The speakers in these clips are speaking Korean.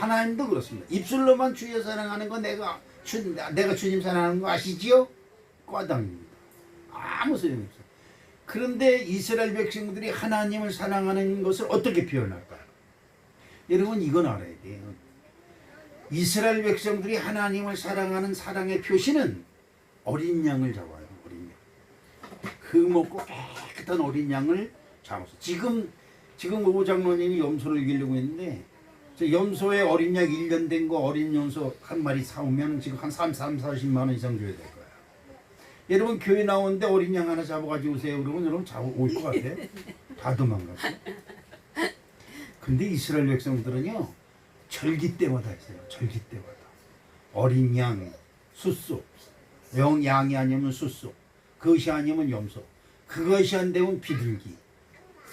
하나님도 그렇습니다. 입술로만 주여 사랑하는 건 내가 주님 사랑하는 거 아시지요? 과당입니다. 아무 소용이 없어요. 그런데 이스라엘 백성들이 하나님을 사랑하는 것을 어떻게 표현할까요? 여러분 이건 알아야 돼요. 이스라엘 백성들이 하나님을 사랑하는 사랑의 표시는 어린 양을 잡아요. 어린 양. 흠없고 깨끗한 어린 양을 잡아서 지금 오 장로님이 염소를 이기려고 했는데 염소에 어린 양 1년 된 거 어린 염소 한 마리 사오면 지금 한 40만 원 이상 줘야 될 거야. 여러분 교회 나오는데 어린 양 하나 잡아가지고 오세요. 그러면 여러분 올 것 같아요? 다 도망가고. 근데 이스라엘 백성들은요 절기 때마다 했어요. 절기 때마다 어린 양, 숫소, 양이 아니면 숫소, 그것이 아니면 염소, 그것이 안 되면 비둘기.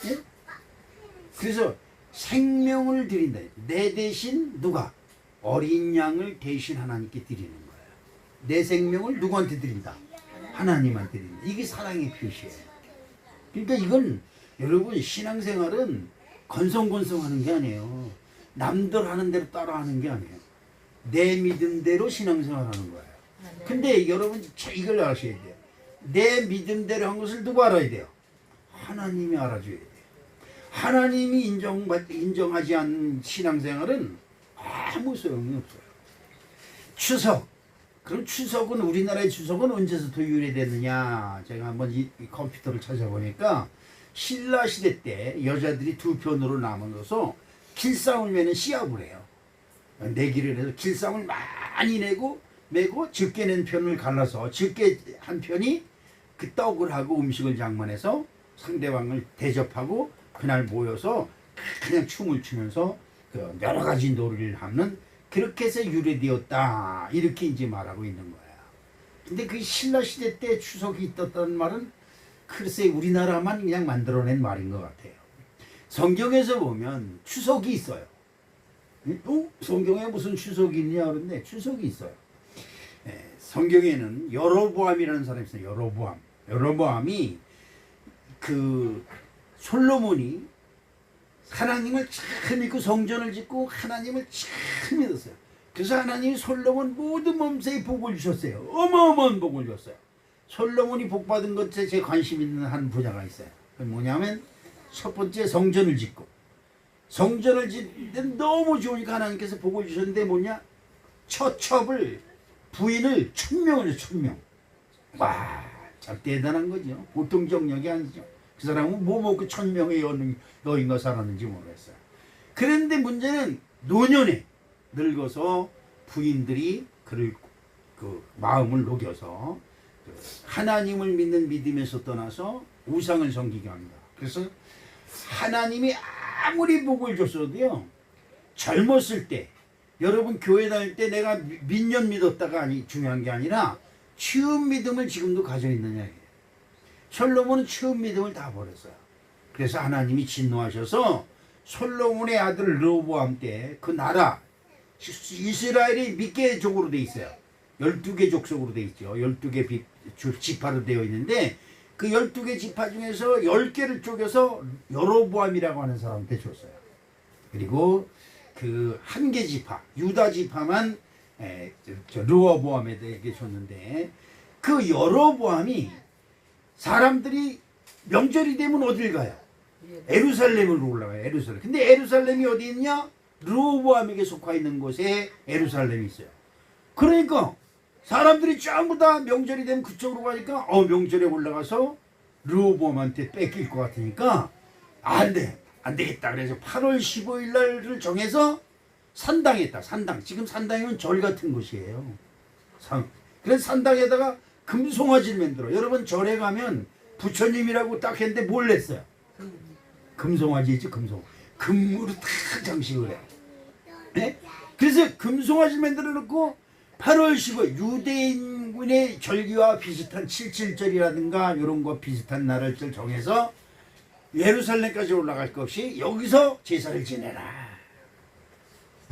예? 그래서 생명을 드린다. 내 대신 누가? 어린 양을 대신 하나님께 드리는 거예요. 내 생명을 누구한테 드린다? 하나님한테 드린다. 이게 사랑의 표시예요. 그러니까 이건 여러분 신앙생활은 건성건성하는 게 아니에요. 남들 하는 대로 따라하는 게 아니에요. 내 믿음대로 신앙생활하는 거예요. 근데 여러분 이걸 아셔야 돼요. 내 믿음대로 한 것을 누가 알아야 돼요? 하나님이 알아줘야 돼요. 하나님이 인정하지 않는 신앙생활은 아무 소용이 없어요. 추석. 그럼 추석은 우리나라의 추석은 언제부터 유래됐느냐? 제가 한번 이 컴퓨터를 찾아보니까 신라 시대 때 여자들이 두 편으로 나눠서 길상을 매는 시합을 해요. 내기를 해서 길상을 많이 매고 적게 낸 편을 갈라서 적게 한 편이 그 떡을 하고 음식을 장만해서 상대방을 대접하고 그날 모여서 그냥 춤을 추면서 그 여러 가지 놀이를 하는 그렇게 해서 유래되었다 이렇게 이제 말하고 있는 거야. 근데 그 신라 시대 때 추석이 있었다는 말은 글쎄 우리나라만 그냥 만들어낸 말인 것 같아요. 성경에서 보면 추석이 있어요. 성경에 무슨 추석이 있냐 그런데 추석이 있어요. 성경에는 여로보암이라는 사람이 있어요. 여로보암이 그 솔로몬이 하나님을 참 믿고 성전을 짓고 하나님을 참 믿었어요. 그래서 하나님이 솔로몬 모든 몸새에 복을 주셨어요. 어마어마한 복을 줬어요. 솔로몬이 복받은 것에 제 관심 있는 한 분야가 있어요. 그게 뭐냐면 첫 번째 성전을 짓고 성전을 짓는데 너무 좋으니까 하나님께서 복을 주셨는데 뭐냐? 처첩을 부인을 1000명을 1000명. 와, 참 대단한 거죠. 보통 경력이 아니죠. 그 사람은 뭐 먹고 1000명의 여인과 살았는지 모르겠어요. 그런데 문제는 노년에 늙어서 부인들이 그를 그 마음을 녹여서 하나님을 믿는 믿음에서 떠나서 우상을 섬기게 합니다. 그래서 하나님이 아무리 복을 줬어도요 젊었을 때 여러분 교회 다닐 때 내가 몇 년 믿었다가 중요한 게 아니라 처음 믿음을 지금도 가지고 있느냐. 솔로몬은 처음 믿음을 다 버렸어요. 그래서 하나님이 진노하셔서 솔로몬의 아들 르호보암 때 그 나라 이스라엘이 몇 개 족으로 돼 있어요. 12개 족속으로 돼 있죠. 12개 지파로 되어 있는데 그 12개 지파 중에서 10개를 쪼개서 여로보암이라고 하는 사람한테 줬어요. 그리고 그 한 개 지파 유다 지파만 르호보암에게 줬는데 그 여로보암이 사람들이 명절이 되면 어딜 가요? 에루살렘으로 올라가요. 에루살렘. 근데 에루살렘이 어디 있냐? 르호보암에게 속하 있는 곳에 에루살렘이 있어요. 그러니까 사람들이 전부 다 명절이 되면 그쪽으로 가니까 명절에 올라가서 르호보암한테 뺏길 것 같으니까 안 되겠다. 그래서 8월 15일 날을 정해서 산당했다. 산당. 지금 산당이면 절 같은 곳이에요. 그래서 산당에다가 금송아지를 만들어. 여러분 절에 가면 부처님이라고 딱 했는데 뭘 냈어요? 금송아지 있죠. 금으로 다 장식을 해. 네? 그래서 금송아지를 만들어 놓고 8월 15일 유대인군의 절기와 비슷한 77절이라든가 이런 거 비슷한 날을 정해서 예루살렘까지 올라갈 것 없이 여기서 제사를 지내라.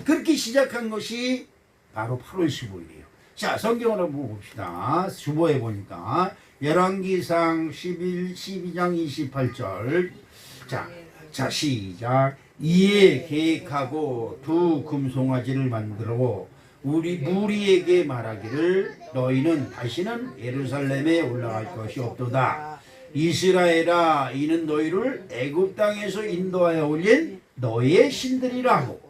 그렇게 시작한 것이 바로 8월 15일이에요. 자, 성경을 한번 봅시다. 주보에 보니까 열왕기상 12장 28절. 자, 시작. 이에 계획하고 두 금송아지를 만들고 우리 무리에게 말하기를 너희는 다시는 예루살렘에 올라갈 것이 없도다. 이스라엘아, 이는 너희를 애굽 땅에서 인도하여 올린 너희의 신들이라 하고.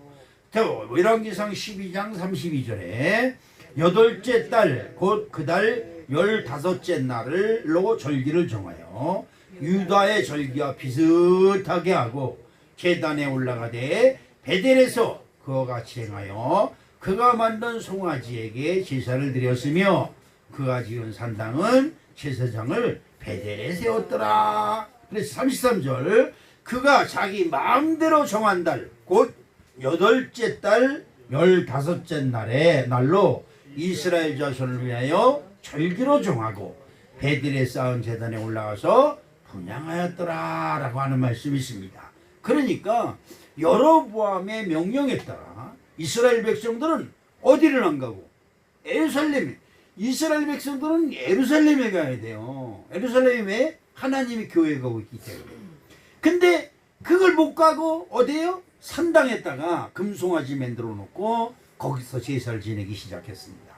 열왕기상 12장 32절에 여덟째 달 곧 그 달 15째 날로 절기를 정하여 유다의 절기와 비슷하게 하고 제단에 올라가되 베델에서 그와 같이 행하여 그가 만든 송아지에게 제사를 드렸으며 그가 지은 산당은 제사장을 베델에 세웠더라. 그래서 33절 그가 자기 마음대로 정한 달 곧 여덟째 달 15째 날로 이스라엘 자손을 위하여 절기로 정하고 베델에 쌓은 제단에 올라가서 분향하였더라 라고 하는 말씀이 있습니다. 그러니까 여로보암의 명령에 따라 이스라엘 백성들은 어디를 안 가고 예루살렘에, 이스라엘 백성들은 예루살렘에 가야 돼요. 예루살렘에 왜? 하나님이 교회에 가고 있기 때문에. 근데 그걸 못 가고 어디에요? 산당에다가 금송아지 만들어 놓고 거기서 제사를 지내기 시작했습니다.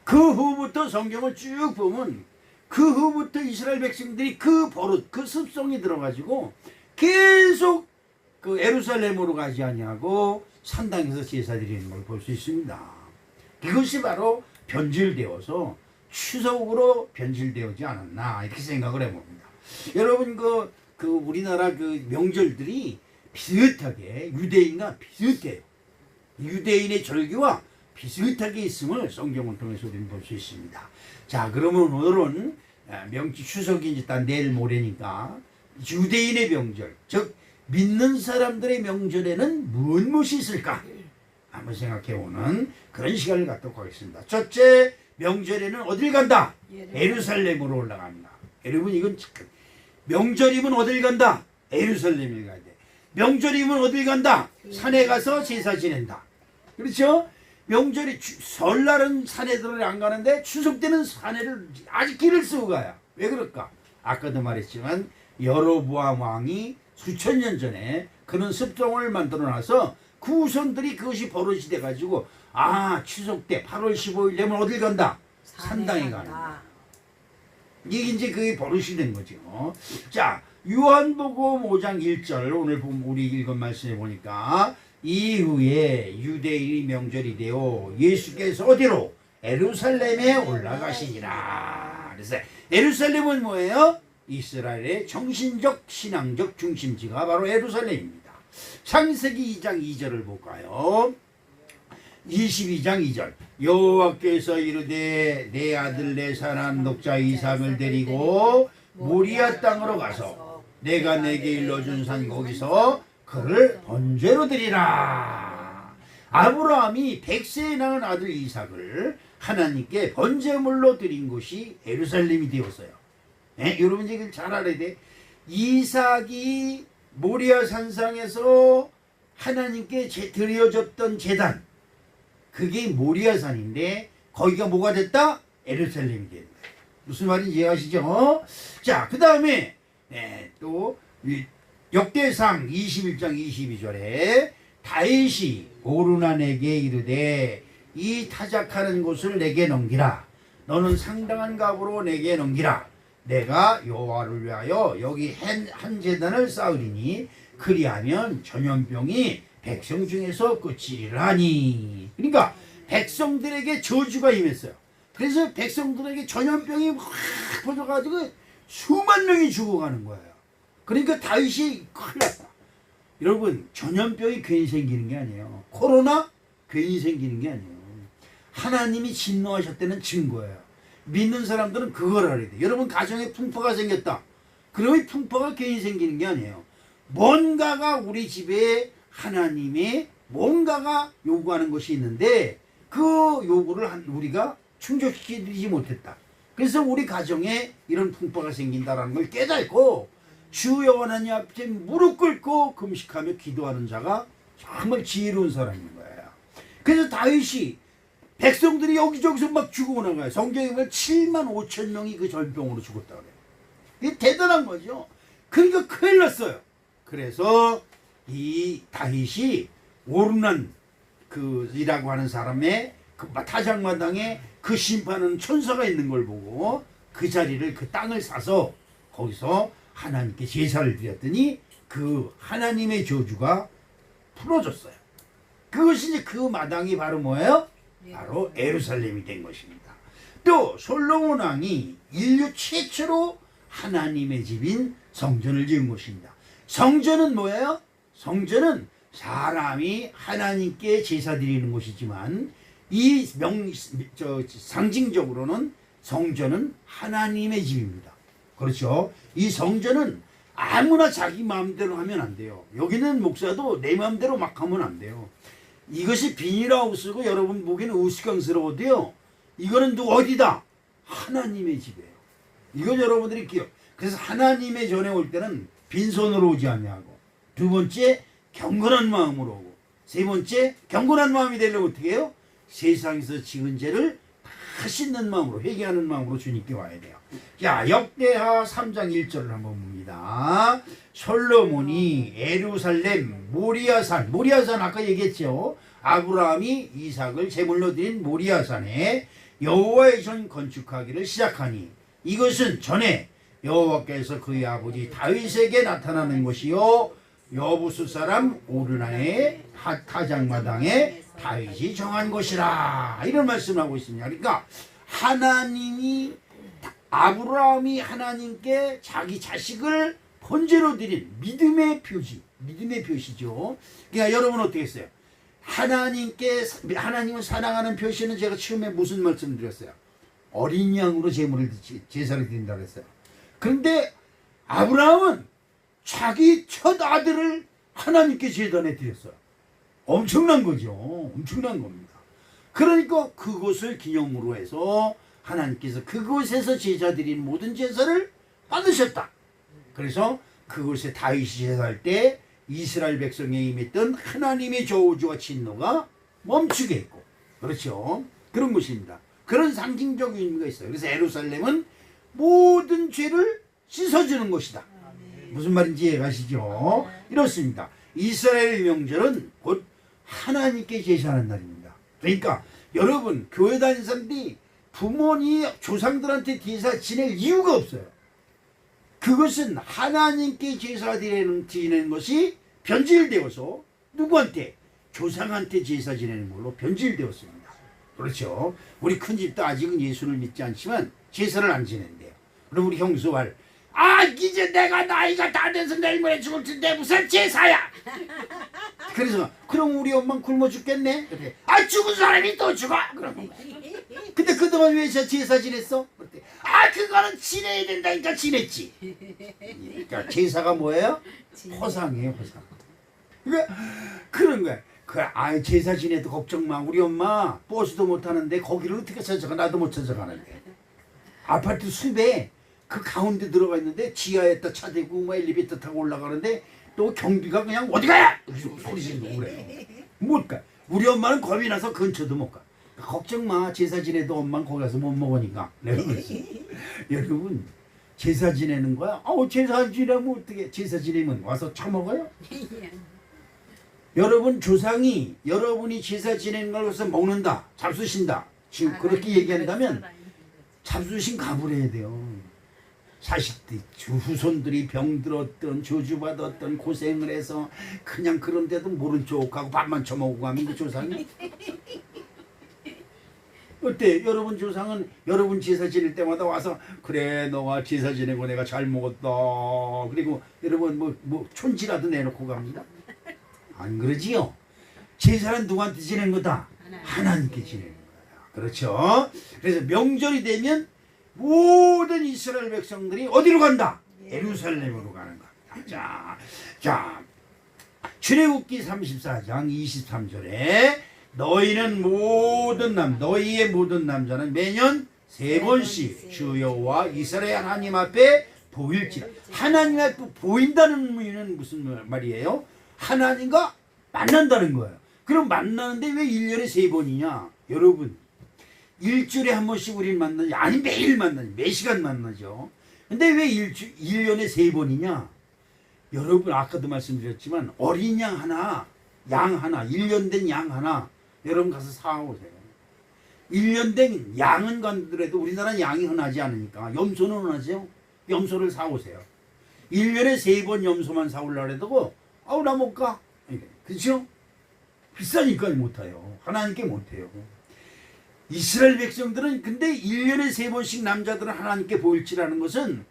그 후부터 성경을 쭉 보면 그 후부터 이스라엘 백성들이 그 버릇, 그 습성이 들어가지고 계속 그 예루살렘으로 가지 아니하고 산당에서 제사 드리는 걸 볼 수 있습니다. 이것이 바로 변질되어서 추석으로 변질되지 않았나 이렇게 생각을 해봅니다. 여러분 그 우리나라 그 명절들이 비슷하게 유대인과 비슷해요. 유대인의 절기와 비슷하게 있음을 성경을 통해서 우리는 볼 수 있습니다. 자, 그러면 오늘은 명절 추석이 일단 내일 모레니까 유대인의 명절, 즉 믿는 사람들의 명절에는 무엇이 있을까? 한번 생각해보는 그런 시간을 갖도록 하겠습니다. 첫째, 명절에는 어딜 간다? 예루살렘으로 올라갑니다. 여러분 이건 명절이면 어딜 간다? 예루살렘에 가야 돼. 명절이면 어딜 간다? 산에 가서 제사 지낸다. 그렇죠? 명절이 설날은 산에들을 안 가는데 추석 때는 산에를 아직 길을 쓰고 가요. 왜 그럴까? 아까도 말했지만 여로보암 왕이 수천 년 전에 그런 습성을 만들어 놔서 그 후손들이 그것이 버릇이 돼가지고 추석 때 8월 15일 되면 어딜 간다? 산당에 가는 거야. 이게 이제 그게 버릇이 된 거죠. 자, 요한복음 5장 1절 오늘 우리 읽은 말씀에 보니까 이후에 유대인이 명절이 되어 예수께서 어디로? 예루살렘에 올라가시니라. 그래서 예루살렘은 뭐예요? 이스라엘의 정신적 신앙적 중심지가 바로 예루살렘입니다. 창세기 2장 2절을 볼까요? 22장 2절 여호와께서 이르되 내 아들 내 사랑하는 독자 이삭을 데리고 모리아 땅으로 가서 내가 내게 일러준 산 거기서 그를 번제로 드리라. 아브라함이 100세에 낳은 아들 이삭을 하나님께 번제물로 드린 곳이 예루살렘이 되었어요. 여러분 이걸 잘 알아야 돼. 이삭이 모리아 산상에서 하나님께 드려졌던 제단, 그게 모리아산인데 거기가 뭐가 됐다? 예루살렘이 됐다. 무슨 말인지 이해하시죠? 자, 그 다음에 또 역대상 21장 22절에 다윗이 오르난에게 이르되 이 타작하는 곳을 내게 넘기라. 너는 상당한 값으로 내게 넘기라. 내가 여호와를 위하여 여기 한 제단을 쌓으리니 그리하면 전염병이 백성 중에서 끝이리라 하니. 그러니까 백성들에게 저주가 임했어요. 그래서 백성들에게 전염병이 확 퍼져가지고 수만 명이 죽어가는 거예요. 그러니까 다윗이 큰일 났다. 여러분 전염병이 괜히 생기는 게 아니에요. 코로나 괜히 생기는 게 아니에요. 하나님이 진노하셨다는 증거예요. 믿는 사람들은 그걸 알아야 돼. 여러분 가정에 풍파가 생겼다. 그러면 풍파가 괜히 생기는 게 아니에요. 뭔가가 우리 집에 하나님의 뭔가가 요구하는 것이 있는데 그 요구를 우리가 충족시키지 못했다. 그래서 우리 가정에 이런 풍파가 생긴다는 걸 깨닫고 주 여호와 하나님 앞에 무릎 꿇고 금식하며 기도하는 자가 정말 지혜로운 사람인 거예요. 그래서 다윗이 백성들이 여기저기서 막 죽어오는 거예요. 성경에 보면 7만 5천 명이 그 전병으로 죽었다 그래요. 이게 대단한 거죠. 그러니까 큰일 났어요. 그래서 이 다윗이 오르난 그이라고 하는 사람의 그 타작마당에 그 심판하는 천사가 있는 걸 보고 그 자리를 그 땅을 사서 거기서 하나님께 제사를 드렸더니 그 하나님의 저주가 풀어졌어요. 그것이 이제 그 마당이 바로 뭐예요? 바로 예루살렘이 된 것입니다. 또 솔로몬 왕이 인류 최초로 하나님의 집인 성전을 지은 것입니다. 성전은 뭐예요? 성전은 사람이 하나님께 제사 드리는 곳이지만 이 상징적으로는 성전은 하나님의 집입니다. 그렇죠? 이 성전은 아무나 자기 마음대로 하면 안 돼요. 여기는 목사도 내 마음대로 막 하면 안 돼요. 이것이 비닐하우스고 여러분 보기에는 우스꽝스러워도요. 이거는 어디다? 하나님의 집이에요. 이건 여러분들이 기억. 그래서 하나님의 전에 올 때는 빈손으로 오지 않냐고. 두 번째 경건한 마음으로 오고. 세 번째 경건한 마음이 되려면 어떻게 해요? 세상에서 지은 죄를 다 씻는 마음으로 회개하는 마음으로 주님께 와야 돼요. 자, 역대하 3장 1절을 한번 봅니다. 솔로몬이 예루살렘 모리아산 아까 얘기했죠. 아브라함이 이삭을 제물로 드린 모리아산에 여호와의 전 건축하기를 시작하니 이것은 전에 여호와께서 그의 아버지 다윗에게 나타나는 것이요 여부수 사람 오르나의 타작마당에 다윗이 정한 것이라 이런 말씀을 하고 있습니다. 그러니까 하나님이 아브라함이 하나님께 자기 자식을 번제로 드린 믿음의 표시죠. 그러니까 여러분 어떻게 했어요? 하나님을 사랑하는 표시는 제가 처음에 무슨 말씀을 드렸어요? 어린 양으로 제사를 드린다고 했어요. 그런데 아브라함은 자기 첫 아들을 하나님께 제단에 드렸어요. 엄청난 거죠. 엄청난 겁니다. 그러니까 그것을 기념으로 해서 하나님께서 그곳에서 제사 드린 모든 제사를 받으셨다. 그래서 그곳에 다윗이 제사할 때 이스라엘 백성에 임했던 하나님의 저주와 진노가 멈추게 했고, 그렇죠. 그런 것입니다. 그런 상징적인 의미가 있어요. 그래서 예루살렘은 모든 죄를 씻어주는 것이다. 무슨 말인지 이해가시죠? 이렇습니다. 이스라엘 명절은 곧 하나님께 제사하는 날입니다. 그러니까 여러분 교회 다니는 사람들이 부모니 조상들한테 제사 지낼 이유가 없어요. 그것은 하나님께 제사 지내는 것이 변질되어서 누구한테? 조상한테 제사 지내는 걸로 변질되었습니다. 그렇죠. 우리 큰집도 아직은 예수를 믿지 않지만 제사를 안 지낸대요. 그럼 우리 형수할 이제 내가 나이가 다 돼서 내일 모레 죽을 텐데 무슨 제사야. 그래서 그럼 우리 엄마 굶어 죽겠네. 그래. 죽은 사람이 또 죽어. 그러는 거야. 근데 그동안 왜 제사 지냈어? 그때 그거는 지내야 된다니까 지냈지. 그러니까 제사가 뭐예요? 포상이에요, 포상. 그러니까 그런 거야. 제사 지내도 걱정 마. 우리 엄마 버스도 못 타는데 거기를 어떻게 찾아가? 나도 못 찾아가는데. 아파트 숲에 그 가운데 들어가 있는데 지하에다 차 대고 뭐 엘리베이터 타고 올라가는데 또 경비가 그냥 어디 가야? 소리 지르고 그래요. 못 가. 우리 엄마는 겁이 나서 근처도 못 가. 걱정 마. 제사 지내도 엄마는 거기 가서 못 먹으니까. 내가 그랬어. 여러분 제사 지내는 거야? 제사 지내면 어떻게? 제사 지내면 와서 처먹어요? 여러분 조상이 여러분이 제사 지내는 걸 해서 먹는다. 잡수신다. 지금 그렇게 얘기한다면 잡수신 가불해야 돼요. 자식들, 후손들이 병들었던 저주받았던 고생을 해서 그냥 그런데도 모른 척하고 밥만 처먹고 가면 그 조상이 어때? 여러분 조상은 여러분 제사 지낼 때마다 와서 그래 너가 제사 지내고 내가 잘 먹었다. 그리고 여러분 뭐 촌지라도 내놓고 갑니다. 안 그러지요? 제사는 누구한테 지내는 거다? 하나님께 지내는 거야. 그렇죠? 그래서 명절이 되면 모든 이스라엘 백성들이 어디로 간다? 예루살렘으로 가는 겁니다. 자, 출애굽기 34장 23절에 너희의 모든 남자는 매년 3번씩 주 여호와 이스라엘 하나님 앞에 보일지라. 하나님 앞에 보인다는 의미는 무슨 말이에요? 하나님과 만난다는 거예요. 그럼 만나는데 왜 1년에 3번이냐? 여러분 일주일에 한 번씩 우리를 만나지. 아니 매일 만나지. 매 시간 만나죠. 근데 왜 1년에 3번이냐? 여러분 아까도 말씀드렸지만 어린 양 하나, 양 하나, 1년 된 양 하나 여러분 가서 사오세요. 1년 된 양은 간더라도 우리나라는 양이 흔하지 않으니까 염소는 흔하죠. 염소를 사오세요. 1년에 3번 염소만 사오려고 해도 아우 나 못 가. 그렇죠? 비싸니까 못해요. 하나님께 못해요. 이스라엘 백성들은 근데 1년에 3번씩 남자들은 하나님께 보일지라는 것은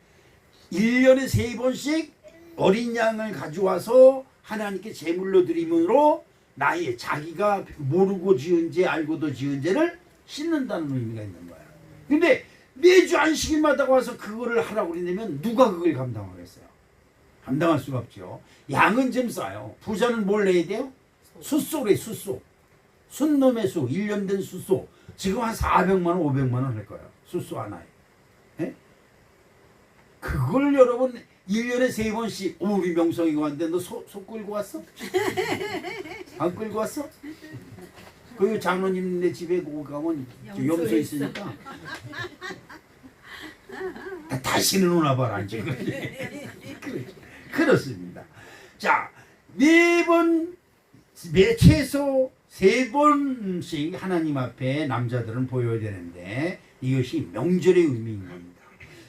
1년에 3번씩 어린 양을 가져와서 하나님께 제물로 드림으로 나의 자기가 모르고 지은 죄 알고도 지은 죄를 씻는다는 의미가 있는 거야. 근데 매주 안식일마다 와서 그거를 하라고 그러면 누가 그걸 감당하겠어요? 감당할 수가 없죠. 양은 좀 싸요. 부자는 뭘 내야 돼요? 숫소래 숫소. 순놈의 수 1년 된 숫소. 지금 한 400만 원 500만 원 할 거예요. 숫소 하나에. 에? 그걸 여러분 1년에 3번씩 우리 명성이가 왔는데 너 소 끌고 왔어? 안 끌고 왔어? 그 장로님네 집에 가면 염소 있으니까 다시는 오나 봐라 이제. 그렇습니다. 자, 매번 최소 3번씩 하나님 앞에 남자들은 보여야 되는데 이것이 명절의 의미인 겁니다.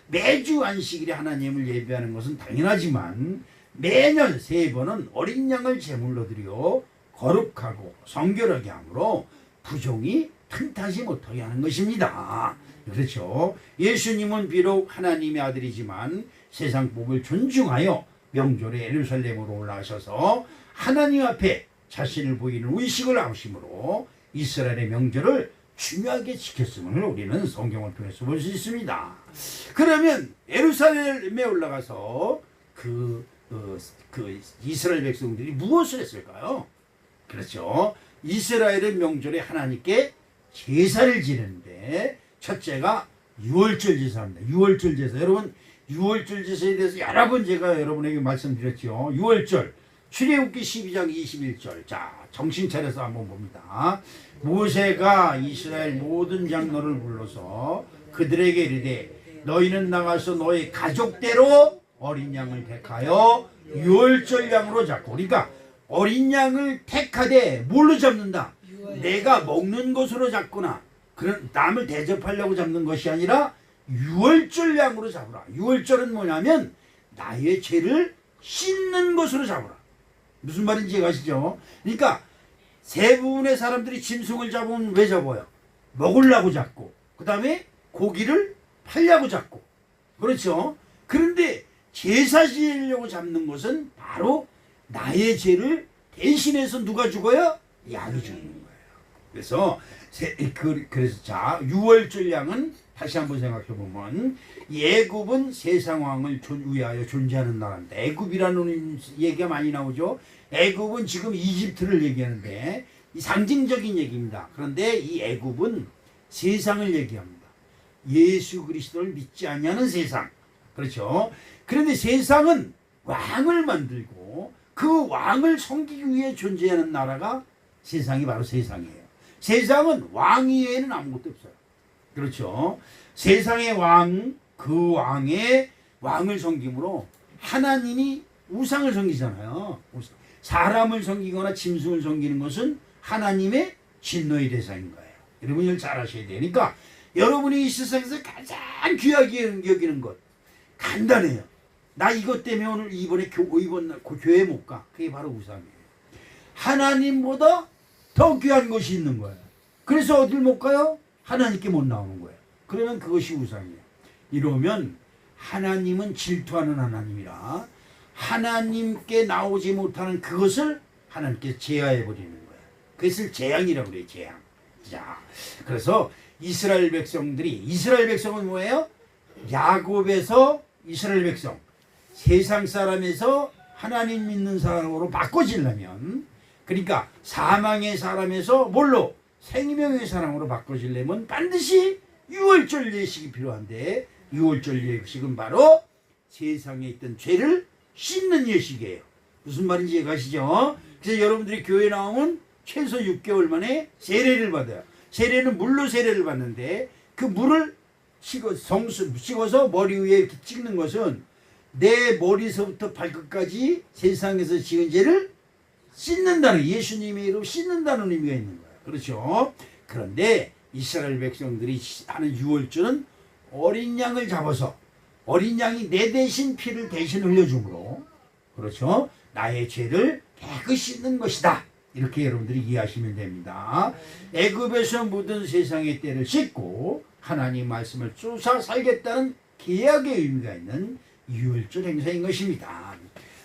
매주 안식일에 하나님을 예배하는 것은 당연하지만 매년 3번은 어린 양을 제물로 드려 거룩하고 성결하게 함으로 부종이 틈타지 못하게 하는 것입니다. 그렇죠. 예수님은 비록 하나님의 아들이지만 세상 복을 존중하여 명절에 예루살렘으로 올라가셔서 하나님 앞에 자신을 보이는 의식을 하심으로 이스라엘의 명절을 중요하게 지켰음을 우리는 성경을 통해서 볼 수 있습니다. 그러면 예루살렘에 올라가서 그 이스라엘 백성들이 무엇을 했을까요? 그렇죠. 이스라엘의 명절에 하나님께 제사를 지내는데 첫째가 유월절 제사입니다. 유월절 제사. 여러분 유월절 제사에 대해서 여러 번 제가 여러분에게 말씀드렸죠. 유월절 출애굽기 12장 21절. 자, 정신 차려서 한번 봅니다. 모세가 이스라엘 모든 장로를 불러서 그들에게 이르되 너희는 나가서 너희 가족대로 어린 양을 택하여 유월절 양으로 잡고. 그러니까 어린 양을 택하되 뭘로 잡는다? 내가 먹는 것으로 잡거나 그런 남을 대접하려고 잡는 것이 아니라 유월절 양으로 잡으라. 유월절은 뭐냐면 나의 죄를 씻는 것으로 잡으라. 무슨 말인지 아시죠? 그러니까 대부분의 사람들이 짐승을 잡으면 왜 잡아요? 먹으려고 잡고 그 다음에 고기를 팔려고 잡고 그렇죠? 그런데 제사 지으려고 잡는 것은 바로 나의 죄를 대신해서 누가 죽어요? 양이 죽는 거예요. 그래서 그래서 자 유월절 양은 다시 한번 생각해 보면 애굽은 세상 왕을 위하여 존재하는 나라입니다. 애굽이라는 얘기가 많이 나오죠. 애굽은 지금 이집트를 얘기하는데 이 상징적인 얘기입니다. 그런데 이 애굽은 세상을 얘기합니다. 예수 그리스도를 믿지 아니하는 세상. 그렇죠. 그런데 세상은 왕을 만들고 그 왕을 섬기기 위해 존재하는 나라가 세상이 바로 세상이에요. 세상은 왕 이외에는 아무것도 없어요. 그렇죠. 세상의 왕, 그 왕의 왕을 섬김으로 하나님이 우상을 섬기잖아요. 사람을 섬기거나 짐승을 섬기는 것은 하나님의 진노의 대상인 거예요. 여러분 이걸 잘 아셔야 되니까 여러분이 이 세상에서 가장 귀하게 여기는 것 간단해요. 나 이것 때문에 오늘 이번 교회 못 가. 그게 바로 우상이에요. 하나님보다 더 귀한 것이 있는 거예요. 그래서 어딜 못 가요? 하나님께 못 나오는 거예요. 그러면 그것이 우상이에요. 이러면 하나님은 질투하는 하나님이라 하나님께 나오지 못하는 그것을 하나님께 제하해 버리는 거예요. 그것을 재앙이라고 그래요. 재앙. 자, 그래서 이스라엘 백성은 뭐예요? 야곱에서 이스라엘 백성, 세상 사람에서 하나님 믿는 사람으로 바꿔지려면, 그러니까 사망의 사람에서 뭘로? 생명의 사람으로 바꿔지려면 반드시 유월절 예식이 필요한데, 유월절 예식은 바로 세상에 있던 죄를 씻는 예식이에요. 무슨 말인지 이해가시죠? 그래서 여러분들이 교회 나오면 최소 6개월 만에 세례를 받아요. 세례는 물로 세례를 받는데 그 물을 식어서 머리 위에 이렇게 찍는 것은 내 머리서부터 발끝까지 세상에서 지은 죄를 씻는다는, 예수님의 이름 씻는다는 의미가 있는 거예요. 그렇죠? 그런데 이스라엘 백성들이 하는 유월절은 어린 양을 잡아서, 어린 양이 내 대신 피를 대신 흘려줌으로, 그렇죠, 나의 죄를 깨끗이 씻는 것이다, 이렇게 여러분들이 이해하시면 됩니다. 애굽에서 묻은 세상의 때를 씻고 하나님 말씀을 쫓아 살겠다는 계약의 의미가 있는 유월절 행사인 것입니다.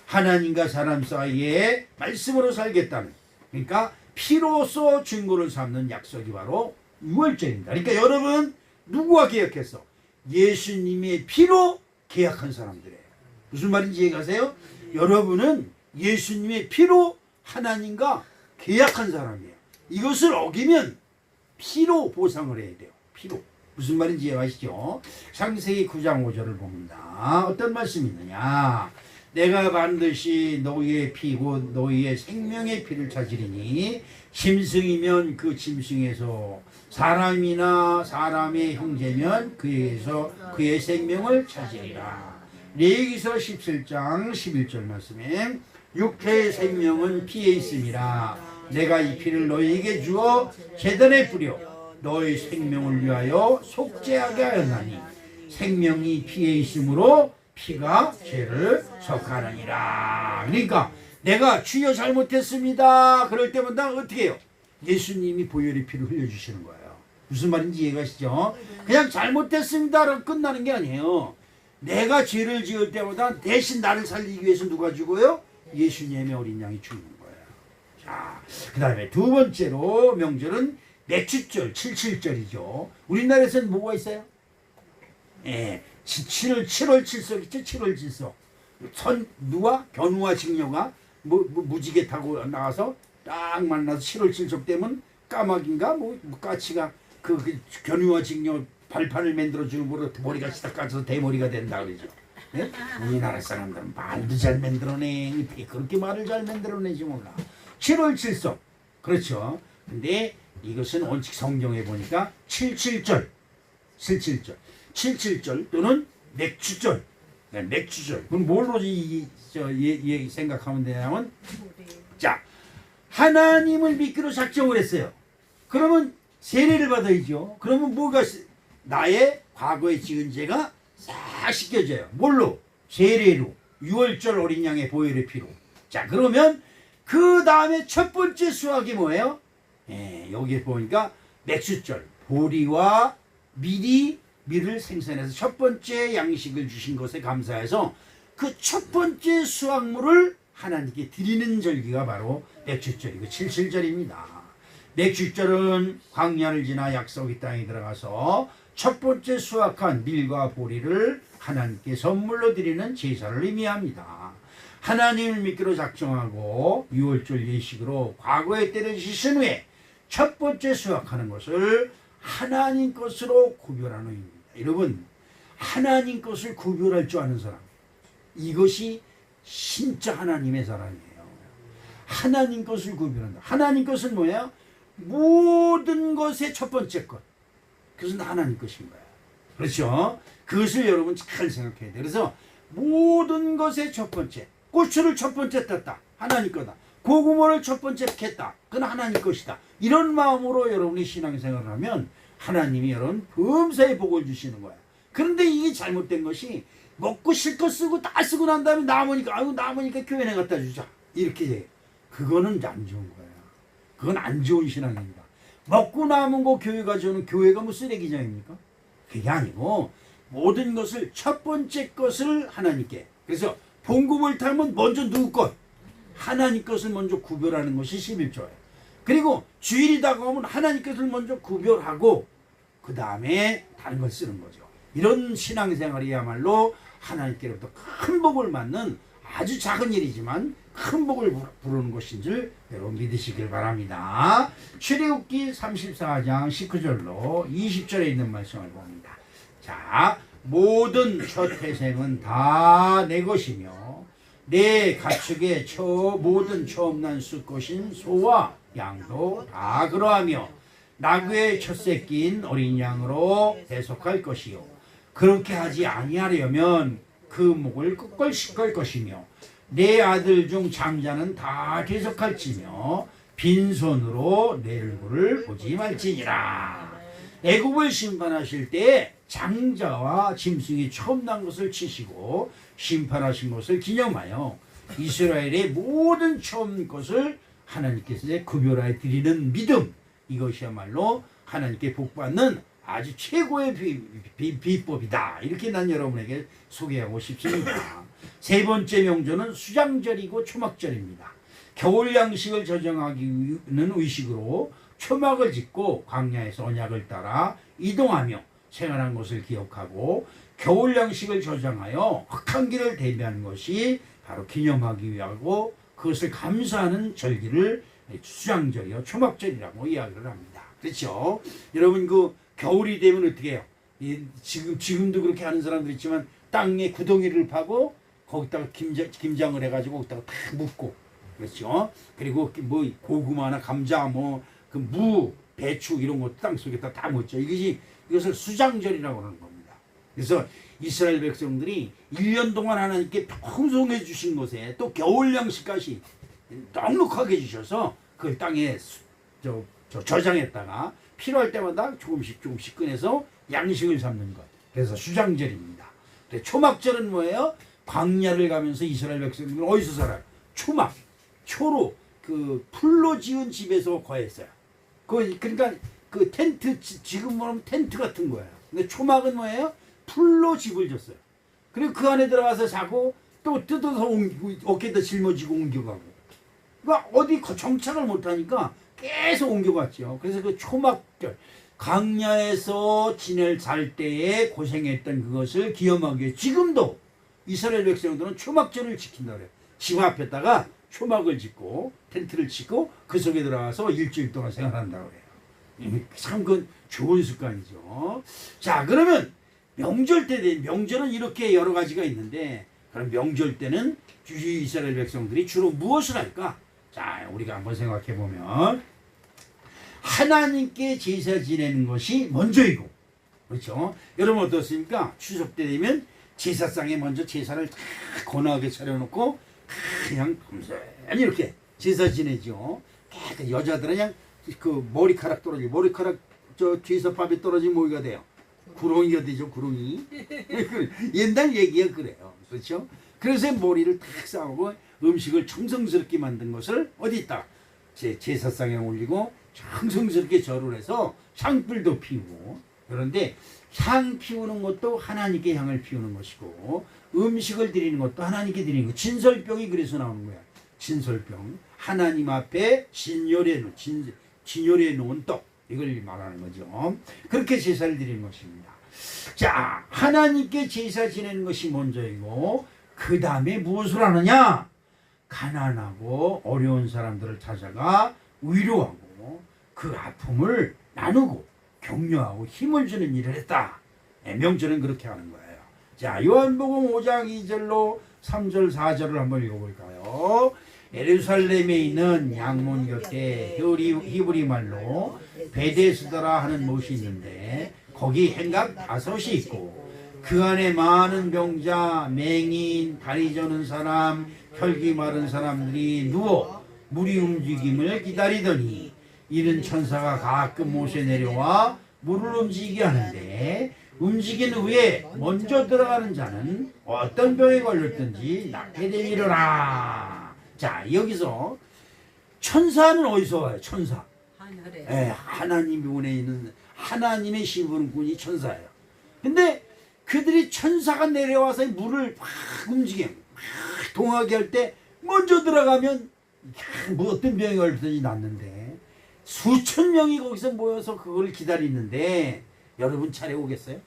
하나님과 사람 사이에 말씀으로 살겠다는, 그러니까 피로써 증거를 삼는 약속이 바로 유월절입니다. 그러니까 여러분 누구와 계약했어? 예수님의 피로 계약한 사람들이에요. 무슨 말인지 이해가세요? 여러분은 예수님의 피로 하나님과 계약한 사람이에요. 이것을 어기면 피로 보상을 해야 돼요. 피로. 무슨 말인지 이해하시죠? 창세기 9장 5절을 봅니다. 어떤 말씀이 있느냐? 내가 반드시 너희의 피고 너희의 생명의 피를 찾으리니 짐승이면 그 짐승에서, 사람이나 사람의 형제면 그에게서 그의 생명을 찾으리라. 레위기서 17장 11절 말씀에 육체의 생명은 피에 있음이라. 내가 이 피를 너희에게 주어 제단에 뿌려 너희 생명을 위하여 속죄하게 하였나니 생명이 피에 있으므로 피가 죄를 속하느니라. 그러니까 내가 주여 잘못했습니다 그럴 때마다 어떻게 해요? 예수님이 보혈의 피를 흘려주시는 거예요. 무슨 말인지 이해가시죠? 그냥 잘못했습니다라고 끝나는 게 아니에요. 내가 죄를 지을 때마다 대신 나를 살리기 위해서 누가 죽어요? 예수님의 어린 양이 죽는 거예요. 자, 그 다음에 두 번째로 명절은 맥주절, 77절이죠. 우리나라에서는 뭐가 있어요? 7월 7석 있죠? 7월 7석. 누가? 견우와 직녀가 무지개 타고 나가서 딱 만나서 7월 7석 되면 까마귀인가? 까치가 그 견우와 직녀 발판을 만들어주는 거로 머리가 시다 까져서 대머리가 된다 그러죠. 네? 우리나라 사람들은 말도 잘 만들어내. 그렇게 말을 잘 만들어내지 몰라. 7월 7석. 그렇죠. 근데 이것은 원칙 성경에 보니까 77절. 77절 또는 맥주절. 네, 맥주절. 그럼 뭘로 생각하면 되냐면, 자, 하나님을 믿기로 작정을 했어요. 그러면 세례를 받아야죠. 그러면 뭐가, 나의 과거에 지은 죄가 싹 씻겨져요. 뭘로? 세례로. 유월절 어린 양의 보혈의 피로. 자, 그러면 그 다음에 첫 번째 수확이 뭐예요? 여기에 보니까 맥주절. 보리와 밀을 생산해서 첫 번째 양식을 주신 것에 감사해서 그 첫 번째 수확물을 하나님께 드리는 절기가 바로 맥주절이고 77절입니다. 맥주절은 광야를 지나 약속의 땅에 들어가서 첫 번째 수확한 밀과 보리를 하나님께 선물로 드리는 제사를 의미합니다. 하나님을 믿기로 작정하고 유월절 예식으로 과거의 때를 씻은 후에 첫 번째 수확하는 것을 하나님 것으로 구별하는 의미입니다. 여러분, 하나님 것을 구별할 줄 아는 사람, 이것이 진짜 하나님의 사람이에요. 하나님 것을 구별한다. 하나님 것은 뭐예요? 모든 것의 첫 번째 것. 그것은 하나님 것인 거예요. 그렇죠? 그것을 여러분 잘 생각해야 돼요. 그래서 모든 것의 첫 번째, 고추를 첫 번째 땄다. 하나님 거다. 고구마를 첫 번째 캤다. 그건 하나님 것이다. 이런 마음으로 여러분이 신앙생활을 하면 하나님이 여러분 범사에 복을 주시는 거예요. 그런데 이게 잘못된 것이 먹고 실컷 쓰고 다 쓰고 난 다음에 남으니까 교회에 갖다 주자. 이렇게 해요. 그거는 안 좋은 거예요. 그건 안 좋은 신앙입니다. 먹고 남은 거 교회 가져오는, 교회가 뭐 쓰레기장입니까? 그게 아니고 모든 것을 첫 번째 것을 하나님께, 그래서 봉급을 타면 먼저 누구 것? 하나님 것을 먼저 구별하는 것이 11조예요. 그리고 주일이 다가오면 하나님 것을 먼저 구별하고 그 다음에 다른 걸 쓰는 거죠. 이런 신앙생활이야말로 하나님께로부터 큰 복을 받는 아주 작은 일이지만 큰 복을 부르는 것인 줄 여러분 믿으시길 바랍니다. 출애굽기 34장 19절로 20절에 있는 말씀을 봅니다. 자, 모든 첫 태생은 다 내 것이며 내 가축의 모든 처음 난 수컷인 소와 양도 다 그러하며 나그의 첫 새끼인 어린 양으로 대속할 것이요. 그렇게 하지 아니하려면 그 목을 끄끌시끌 것이며 내 아들 중 장자는 다 대적할지며 빈손으로 내 얼굴을 보지 말지니라. 애굽을 심판하실 때 장자와 짐승이 처음 난 것을 치시고 심판하신 것을 기념하여 이스라엘의 모든 처음 것을 하나님께서 구별하여 드리는 믿음, 이것이야말로 하나님께 복받는 아주 최고의 비법이다. 이렇게 난 여러분에게 소개하고 싶습니다. 세 번째 명절은 수장절이고 초막절입니다. 겨울 양식을 저정하기는 의식으로 초막을 짓고 광야에서 언약을 따라 이동하며 생활한 것을 기억하고 겨울 양식을 저장하여 혹한기를 대비하는 것이 바로 기념하기 위하고 그것을 감사하는 절기를 수장절이요 초막절이라고 이야기를 합니다. 그렇죠? 여러분 그 겨울이 되면 어떻게 해요? 지금도 그렇게 하는 사람들 있지만 땅에 구덩이를 파고 거기다가 김장을 해가지고 거기다가 다 묻고 그렇죠? 그리고 뭐 고구마나 감자 뭐 그 무, 배추 이런 것도 땅 속에다 다 묻죠. 이것을 수장절이라고 하는 겁니다. 그래서 이스라엘 백성들이 1년 동안 하나님께 풍성해 주신 것에 또 겨울 양식까지 넉넉하게 주셔서 그걸 땅에 저장했다가 필요할 때마다 조금씩 꺼내서 양식을 삼는 것. 그래서 수장절입니다. 초막절은 뭐예요? 광야를 가면서 이스라엘 백성들은 어디서 살아요? 초막, 초로 그 풀로 지은 집에서 거했어요. 그러니까 그 텐트 지금 뭐냐면 텐트 같은 거예요. 근데 초막은 뭐예요? 풀로 집을 졌어요. 그리고 그 안에 들어가서 자고 또 뜯어서 어깨에다 짊어지고 옮겨가고. 그러니까 어디 정착을 못하니까 계속 옮겨갔죠. 그래서 그 초막절 광야에서 살 때에 고생했던 그것을 기념하기 위해 지금도 이스라엘 백성들은 초막절을 지킨다 그래요. 집 앞에다가 초막을 짓고 텐트를 치고 그 속에 들어가서 일주일 동안 생활한다고 그래요. 참 그 좋은 습관이죠. 자, 그러면 명절 때 명절은 이렇게 여러 가지가 있는데 그럼 명절 때는 이스라엘 백성들이 주로 무엇을 할까? 자, 우리가 한번 생각해 보면 하나님께 제사 지내는 것이 먼저이고, 그렇죠? 여러분 어떻습니까? 추석 때 되면 제사상에 먼저 제사를 다 거나하게 차려놓고 그냥 검소히 이렇게 제사 지내죠. 여자들은 그냥 그 머리카락 저 뒤에서 밥이 떨어지면 뭐가 돼요? 구렁이가 되죠, 구렁이. 옛날 얘기가 그래요. 그렇죠? 그래서 머리를 탁 싸우고 음식을 정성스럽게 만든 것을 어디 있다? 제사상에 올리고 정성스럽게 절을 해서 향불도 피우고. 그런데 향 피우는 것도 하나님께 향을 피우는 것이고 음식을 드리는 것도 하나님께 드리는 것. 진설병이 그래서 나오는 거야. 진설병. 하나님 앞에 진열해 놓은 떡. 이걸 말하는 거죠. 그렇게 제사를 드리는 것입니다. 자, 하나님께 제사 지내는 것이 먼저이고 그 다음에 무엇을 하느냐? 가난하고 어려운 사람들을 찾아가 위로하고 그 아픔을 나누고 격려하고 힘을 주는 일을 했다. 명절은 그렇게 하는 거예요. 자, 요한복음 5장 2절로 3절 4절을 한번 읽어볼까요? 예루살렘에 있는 양문 곁에 히브리 말로 베데스다라 하는 못이 있는데 거기 행각 5이 있고 그 안에 많은 병자, 맹인, 다리 저는 사람, 혈기 마른 사람들이 누워 물이 움직임을 기다리더니 이른 천사가 가끔 못에 내려와 물을 움직이게 하는데 움직인 후에 먼저 들어가는 자는 어떤 병에 걸렸든지 낫게 되리라. 자, 여기서 천사는 어디서 와요? 천사. 하늘에. 하나님 분에 있는 하나님의 시분꾼이 천사예요. 근데 그들이 천사가 내려와서 물을 막 움직여 막 동하게 할 때 먼저 들어가면 뭐 어떤 병이 걸렸든지 낫는데 수천 명이 거기서 모여서 그걸 기다리는데 여러분 차례 오겠어요?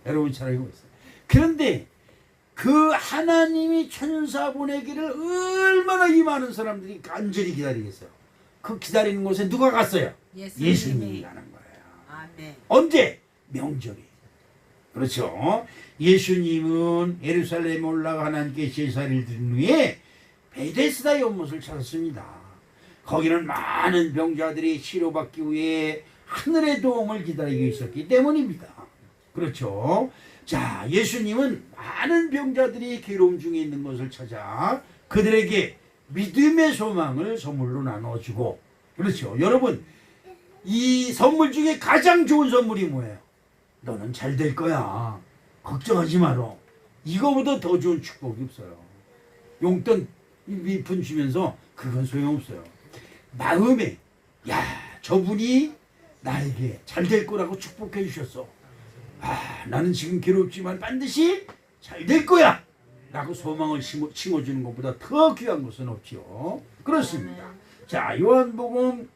여러분 차례 오겠어요? 그런데 그 하나님이 천사 보내기를 얼마나 이 많은 사람들이 간절히 기다리겠어요? 그 기다리는 곳에 누가 갔어요? 예수님이 가는 거예요. 아멘. 언제? 명절이. 그렇죠. 예수님은 예루살렘에 올라가 하나님께 제사를 드린 후에 베데스다 연못을 찾았습니다. 거기는 많은 병자들이 치료받기 위해 하늘의 도움을 기다리고 있었기 때문입니다. 그렇죠. 자, 예수님은 많은 병자들이 괴로움 중에 있는 것을 찾아 그들에게 믿음의 소망을 선물로 나눠주고, 그렇죠. 여러분, 이 선물 중에 가장 좋은 선물이 뭐예요? 너는 잘 될 거야. 걱정하지 마라. 이거보다 더 좋은 축복이 없어요. 용돈 몇 푼 주면서 그건 소용없어요. 마음에, 야, 저분이 나에게 잘 될 거라고 축복해 주셨어. 아, 나는 지금 괴롭지만 반드시 잘 될 거야 라고 소망을 심어주는 것보다 더 귀한 것은 없지요. 그렇습니다. 자, 요한복음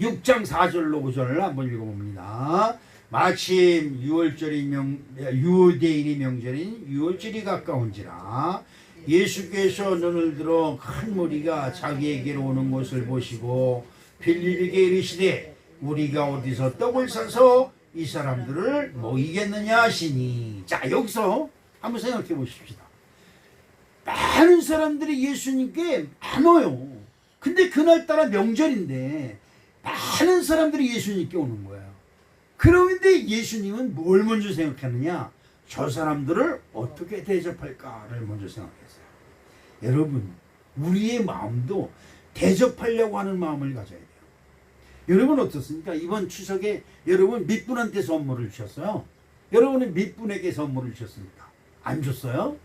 6장 4절로 5절을 한번 읽어봅니다. 마침 유대인의 명절인 유월절이 가까운지라 예수께서 눈을 들어 큰 무리가 자기에게로 오는 것을 보시고 빌립에게 이르시되 우리가 어디서 떡을 사서 이 사람들을 모이겠느냐 하시니. 자, 여기서 한번 생각해 보십시다. 많은 사람들이 예수님께 많아요. 근데 그날따라 명절인데 많은 사람들이 예수님께 오는 거예요. 그런데 예수님은 뭘 먼저 생각하느냐? 저 사람들을 어떻게 대접할까를 먼저 생각했어요. 여러분, 우리의 마음도 대접하려고 하는 마음을 가져야 돼요. 여러분 어떻습니까? 이번 추석에 여러분 몇 분한테 선물을 주셨어요? 여러분은 몇 분에게 선물을 주셨습니까? 안 줬어요?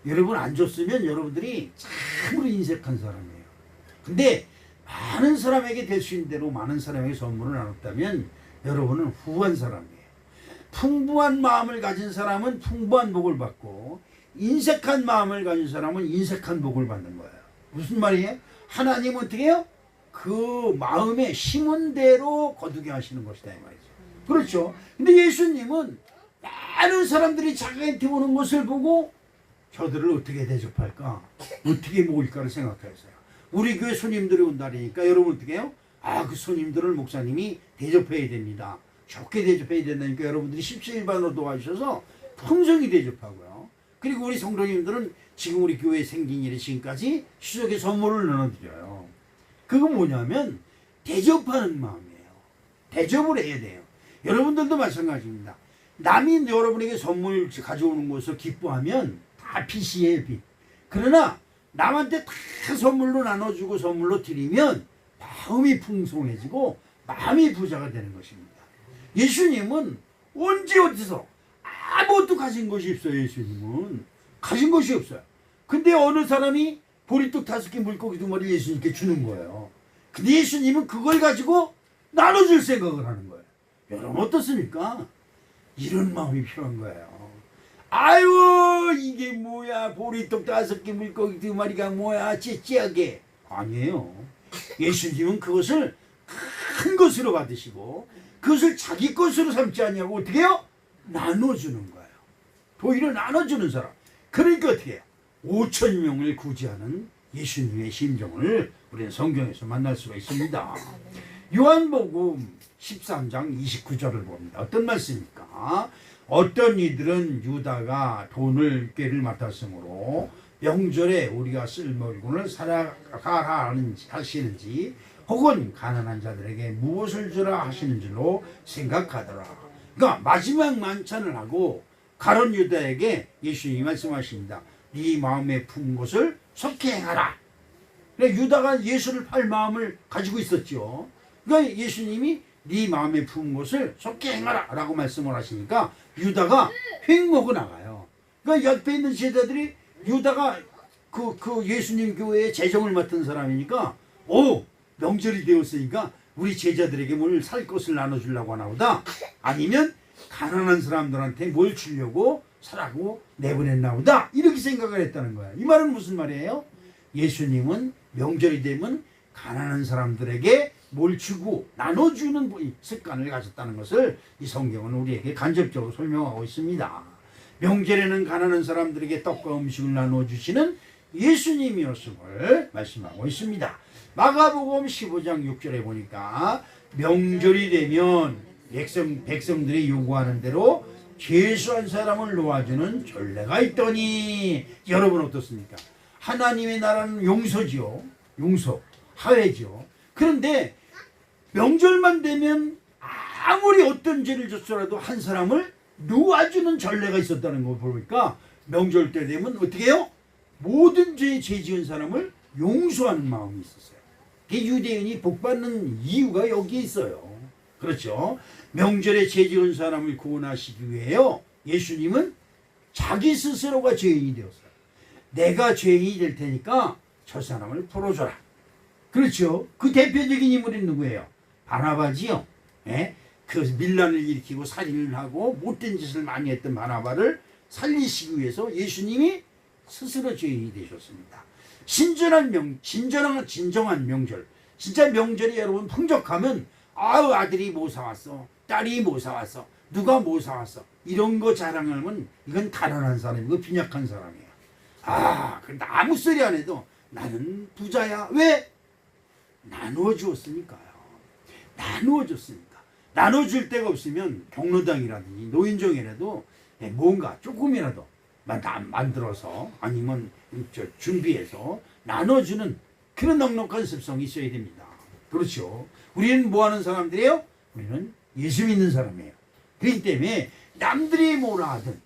여러분 안 줬으면 여러분들이 참으로 인색한 사람이에요. 근데 많은 사람에게 될 수 있는 대로 많은 사람에게 선물을 나눴다면 여러분은 후한 사람이에요. 풍부한 마음을 가진 사람은 풍부한 복을 받고 인색한 마음을 가진 사람은 인색한 복을 받는 거예요. 무슨 말이에요? 하나님은 어떻게 해요? 그 마음에 심은 대로 거두게 하시는 것이다 이 말이죠. 그렇죠. 근데 예수님은 많은 사람들이 자기한테 오는 것을 보고 저들을 어떻게 대접할까? 어떻게 모일까를 생각했어요. 우리 교회 손님들이 온다니까 여러분 어떻게 해요? 아, 그 손님들을 목사님이 대접해야 됩니다. 좋게 대접해야 된다니까 여러분들이 십시일반으로 도와주셔서 풍성히 대접하고요. 그리고 우리 성도님들은 지금 우리 교회 생긴 일이 지금까지 추석에 선물을 나눠드려요. 그건 뭐냐면 대접하는 마음이에요. 대접을 해야 돼요. 여러분들도 마찬가지입니다. 남이 여러분에게 선물 가져오는 것을 기뻐하면 다 빚이에요, 빚. 그러나 남한테 다 선물로 나눠주고 선물로 드리면 마음이 풍성해지고 마음이 부자가 되는 것입니다. 예수님은 언제 어디서 아무것도 가진 것이 없어요. 예수님은 가진 것이 없어요. 근데 어느 사람이 보리떡 5개 물고기 2마리 예수님께 주는 거예요. 근데 예수님은 그걸 가지고 나눠줄 생각을 하는 거예요. 여러분 어떻습니까? 이런 마음이 필요한 거예요. 아유, 이게 뭐야, 보리떡 5개 물고기 2마리가 뭐야, 찌찌하게. 아니에요. 예수님은 그것을 큰 것으로 받으시고 그것을 자기 것으로 삼지 아니하고 어떻게 해요? 나눠주는 거예요. 도리어 나눠주는 사람. 그러니까 어떻게 해요? 5천 명을 구제하는 예수님의 심정을 우리는 성경에서 만날 수가 있습니다. 요한복음 13장 29절을 봅니다. 어떤 말씀입니까? 어떤 이들은 유다가 돈을 꾀를 맡았으므로 명절에 우리가 쓸 물건을 살아가라 하시는지 혹은 가난한 자들에게 무엇을 주라 하시는 줄로 생각하더라. 그러니까 마지막 만찬을 하고 가론 유다에게 예수님이 말씀하십니다. 네 마음에 품은 것을 속히 행하라. 그러니까 유다가 예수를 팔 마음을 가지고 있었죠. 그러니까 예수님이 네 마음에 품은 것을 속히 행하라 라고 말씀을 하시니까 유다가 횡먹어 나가요. 그러니까 옆에 있는 제자들이 유다가 그 예수님 교회의 재정을 맡은 사람이니까 명절이 되었으니까 우리 제자들에게 뭘 살 것을 나눠주려고 하나 보다. 아니면 가난한 사람들한테 뭘 주려고 사라고 내보냈나 보다. 이렇게 생각을 했다는 거야. 이 말은 무슨 말이에요? 예수님은 명절이 되면 가난한 사람들에게 뭘 주고 나눠주는 습관을 가졌다는 것을 이 성경은 우리에게 간접적으로 설명하고 있습니다. 명절에는 가난한 사람들에게 떡과 음식을 나눠주시는 예수님이었음을 말씀하고 있습니다. 마가복음 15장 6절에 보니까 명절이 되면 백성들이 요구하는 대로 죄수한 사람을 놓아주는 전례가 있더니 여러분 어떻습니까? 하나님의 나라는 용서지요. 용서, 화해지요. 그런데 명절만 되면 아무리 어떤 죄를 졌더라도 한 사람을 놓아주는 전례가 있었다는 거 보니까 명절 때 되면 어떻게 해요? 모든 죄에 죄 지은 사람을 용서하는 마음이 있었어요. 그게 유대인이 복받는 이유가 여기에 있어요. 그렇죠? 명절에 죄 지은 사람을 구원하시기 위해요. 예수님은 자기 스스로가 죄인이 되었어요. 내가 죄인이 될 테니까 저 사람을 풀어줘라. 그렇죠? 그 대표적인 인물이 누구예요? 바나바지요. 예? 그 밀란을 일으키고 살인을 하고 못된 짓을 많이 했던 바나바를 살리시기 위해서 예수님이 스스로 죄인이 되셨습니다. 진정한 명절. 진짜 명절이 여러분 풍족하면 아유 아들이 뭐 사왔어, 딸이 뭐 사왔어, 누가 뭐 사왔어 이런 거 자랑하면 이건 가난한 사람이고 빈약한 사람이야. 아, 그런데 아무 소리 안 해도 나는 부자야. 왜? 나누어 주었으니까요. 나누어 줬으니까. 나눠줄 데가 없으면 경로당이라든지 노인정이라도 뭔가 조금이라도 만들어서 아니면 준비해서 나눠주는 그런 넉넉한 습성이 있어야 됩니다. 그렇죠. 우리는 뭐 하는 사람들이에요? 우리는 예수 믿는 사람이에요. 그렇기 때문에 남들이 뭐라 하든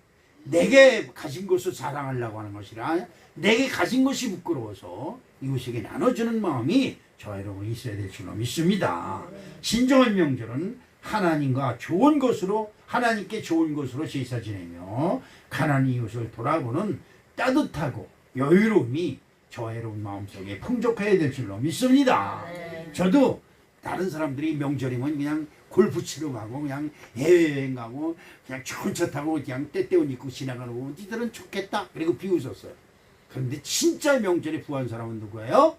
내게 가진 것을 자랑하려고 하는 것이라 내게 가진 것이 부끄러워서 이웃에게 나눠주는 마음이 저 여러분 있어야 될 줄로 믿습니다. 신정한 명절은 하나님과 좋은 것으로 하나님께 좋은 것으로 제사 지내며 가난한 이웃을 돌아보는 따뜻하고 여유로움이 저 여러분 마음속에 풍족해야 될 줄로 믿습니다. 저도 다른 사람들이 명절이면 그냥 골프 치러 가고 그냥 해외여행 가고 그냥 좋은 차 타고 그냥 때때옷 입고 지나가는 거 보면 니들은 좋겠다 그리고 비웃었어요. 그런데 진짜 명절에 부한 사람은 누구예요?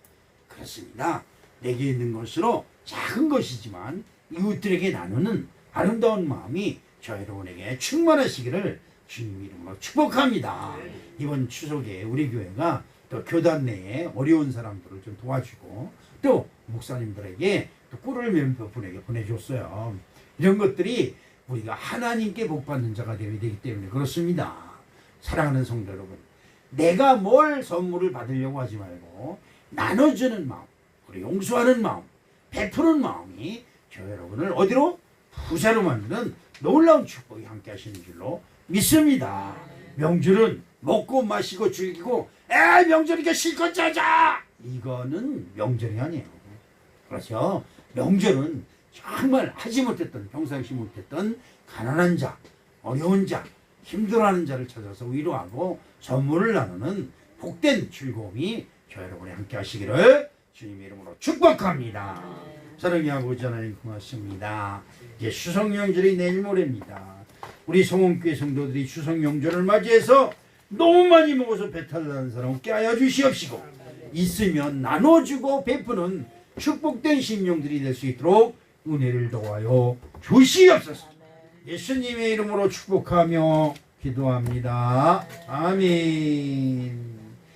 그렇습니다. 내게 있는 것으로 작은 것이지만 이웃들에게 나누는 아름다운 마음이 저 여러분에게 충만하시기를 주님 이름으로 축복합니다. 이번 추석에 우리 교회가 또 교단 내에 어려운 사람들을 좀 도와주고 또 목사님들에게 또 꿀을 몇몇 분에게 보내줬어요. 이런 것들이 우리가 하나님께 복받는 자가 되어야 되기 때문에 그렇습니다. 사랑하는 성도 여러분, 내가 뭘 선물을 받으려고 하지 말고 나눠주는 마음, 그리고 용서하는 마음, 베푸는 마음이 저 여러분을 어디로? 부자로 만드는 놀라운 축복이 함께 하시는 줄로 믿습니다. 명절은 먹고 마시고 즐기고 명절이니까 실컷 자자 이거는 명절이 아니에요. 그렇죠? 명절은 정말 하지 못했던 평상시 못했던 가난한 자, 어려운 자, 힘들어하는 자를 찾아서 위로하고 선물을 나누는 복된 즐거움이 저 여러분이 함께 하시기를 주님의 이름으로 축복합니다. 사랑의 아버지 하나님 고맙습니다. 이제 추석 명절이 내일 모레입니다. 우리 성원교회 성도들이 추석 명절을 맞이해서 너무 많이 먹어서 배탈 나는 사람 없게 하여 주시옵시고 있으면 나눠주고 베푸는 축복된 심령들이 될 수 있도록 은혜를 더하여 주시옵소서. 예수님의 이름으로 축복하며 기도합니다. 아멘.